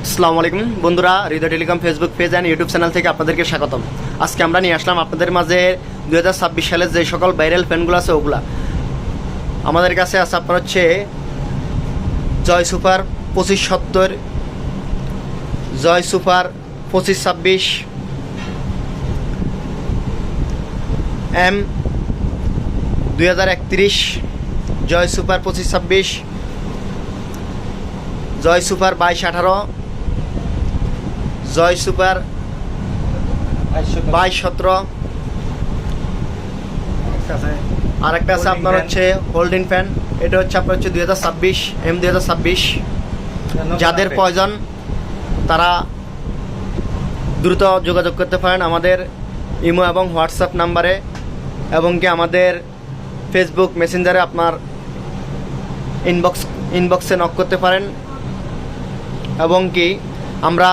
আসসালামু আলাইকুম বন্ধুরা, Hriday telecom Facebook page and YouTube channel থেকে আপনাদেরকে স্বাগতম। আজকে আমরা নিয়ে আসলাম আপনাদের মাঝে 2026 সালের যে সকল ভাইরাল ফ্যানগুলো আছে ওগুলা আমাদের কাছে আছে। আপনার হচ্ছে জয় সুপার 2570, জয় সুপার 2526, M2031, জয় সুপার 2526, জয় সুপার 2218, জয় সুপার 2217, আর একটা আছে আপনার হচ্ছে হোল্ডিং ফ্যান। এটা হচ্ছে আপনার হচ্ছে 2026 M2026। যাদের প্রয়োজন তারা দ্রুত যোগাযোগ করতে পারেন আমাদের ইমো এবং হোয়াটসঅ্যাপ নাম্বারে, এবং কি আমাদের ফেসবুক মেসেঞ্জারে আপনার ইনবক্সে নক করতে পারেন। এবং কি আমরা